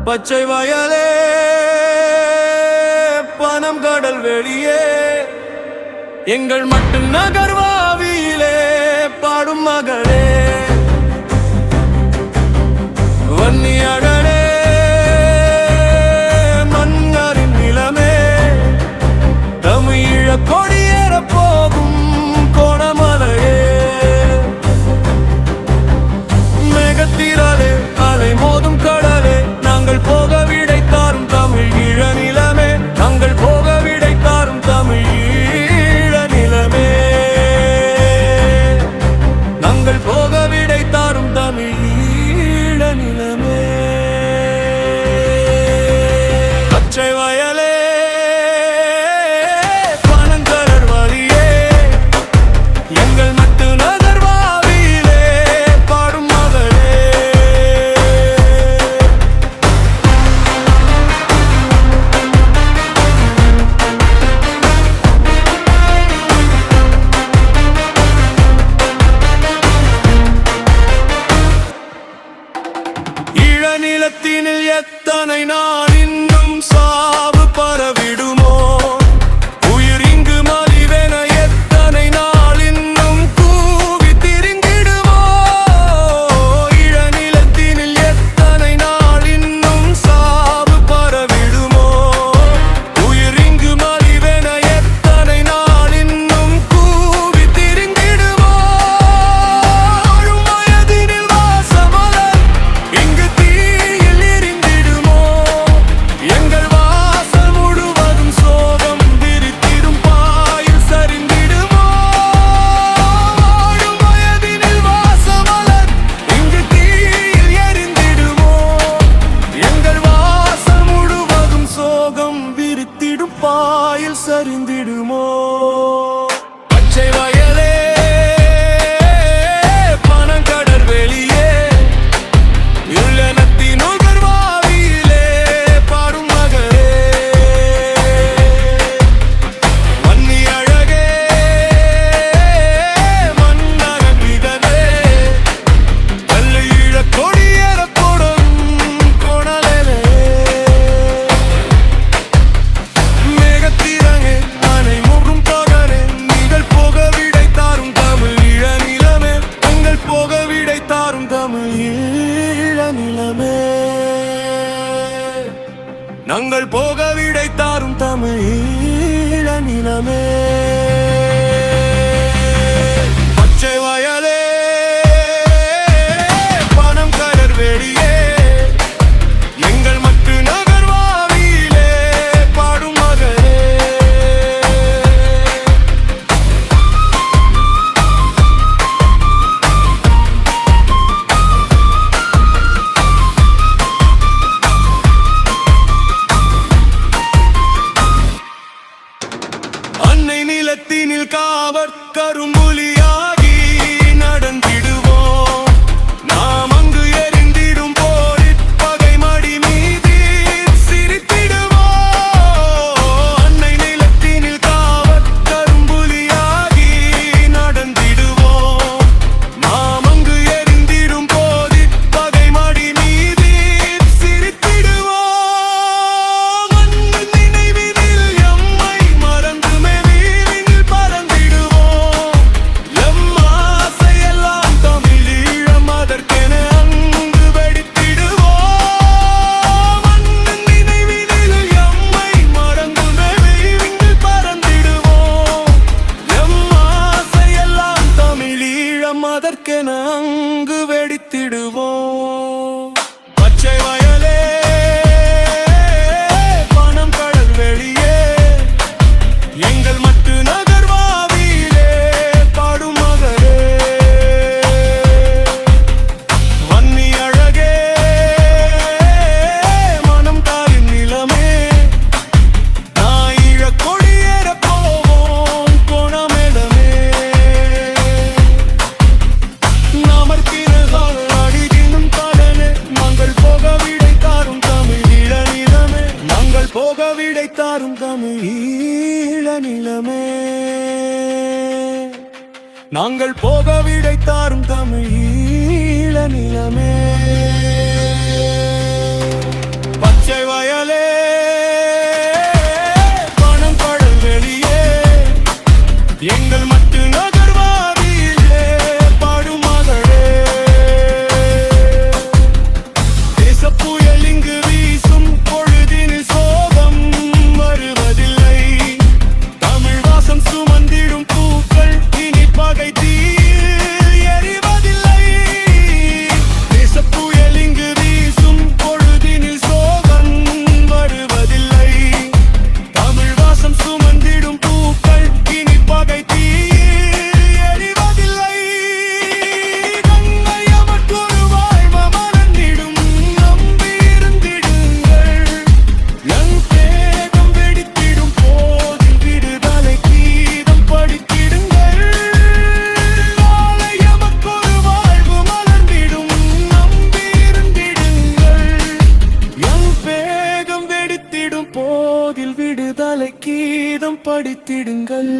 பச்சை வயலே பனம் கடல் வெளியே எங்கள் மட்டு நகர்வாவியிலே பாடும் மகளே வன்னி அழலே மன்னரின் நிலமே தமிழ கொடியேற போகும் கோணமலையே மேகத்திராலே அலை மோதும் கடலே நாங்கள் போக விடை தாரும் தமிழ் ஈழ நிலமே நாங்கள் போக விடை தாரும் தமிழ் ஈழ நிலமே நாங்கள் போக விடை தாரும் தமிழ் ஈழ நிலமே பச்சை வயலே பனங்கடல் வழியே எங்கள் மட்டு நகர்வாவியிலே பாடும் மகளே நிலத்தினில் எத்தனை நாள் இன்னும் சாவு பரவிடுமோ உயிர் இங்கு மலிவென எத்தனை நாள் இன்னும் கூவி திரிந்திடுமோ இள நிலத்தினில் எத்தனை நாள் இன்னும் சாவு பரவிடுமோ உயிர் இங்கு மலிவென எத்தனை நாள் இன்னும் கூவி திரிந்திடுமோ வயதினில் வாசமலர் இங்கு சரிந்திடுமோ பச்சை வயலே பனங்கடல் வெளியே இல்லனத்தி நுகர்வாவியிலே பாடும் மகளே வன்னி அழகே மன்னரன் இதழே வெள்ளை ஈழ கொடியேற போடும் கோணலே மேகத்திரங்கே அலை மோதும் கடலே நீங்கள் போக விடை தாரும் தமிழ் ஈழ நிலமே நீங்கள் போக விடை தாரும் தமிழ் ஈழ நிலமே நாங்கள் போக விடை தாரும் தமிழ் ஈழ நிலமே பச்சை வயலே பனம் கடல் வெளியே எங்கள் மட்டு நகர்வாவியிலே பாடும் மகளே அன்னை நிலத்தினில் காவற் கரும்புலியாகி நடந்திடுவோம் நாம் அங்கு எரிந்திடும் போரிற் பகை மடி மீது சிரித்திடுவோம் அன்னை நிலத்தினில் காவற் கரும்புலியாகி நடந்திடுவோம் நாம் அங்கு எரிந்திடும் போரிற் பகை மடி மீது சிரித்திடுவோம் அன்பின் நினைவினில் எம்மை மறந்துமே வீரினில் பறந்திடுவோம் போக விடை தாரும் தமிழ் ஈழ நிலமே. நாங்கள் போக விடை தாரும் தமிழ் ஈழ நிலமே. பச்சை வயலே பணம் கடல் வெளியே எங்கள் மட்டு நகர்வாதியிலே பாடும் மகளே. தேச புயல் இங்கு வீசும் பொழுதினில் சோகம் வருவதில்லை. தமிழ் வாசம் சுமந்திடும் பூக்கள் இனி பகை தீயில் எரிவதில்லை. தேச புயல் இங்கு வீசும் பொழுதினில் சோகம் வருவதில்லை. தமிழ் வாசம் சுமந்திடும் பூக்கள் இனி பகை தீயில் எரிவதில்லை. கங்கை அவற்றொரு வாழ்வு மலர்ந்திடும் நம்பியிருந்திடுங்கள். என் தேகம் வெடித்திடும் போதில் விடுதலை கீதம் படித்திடுங்கள். நாளை எமக்கொரு வாழ்வு மலர்ந்திடும் நம்பியிருந்திடுங்கள். என் வேகம் வெடித்திடும் போதில் விடுதலை கீதம் படித்திடுங்கள்.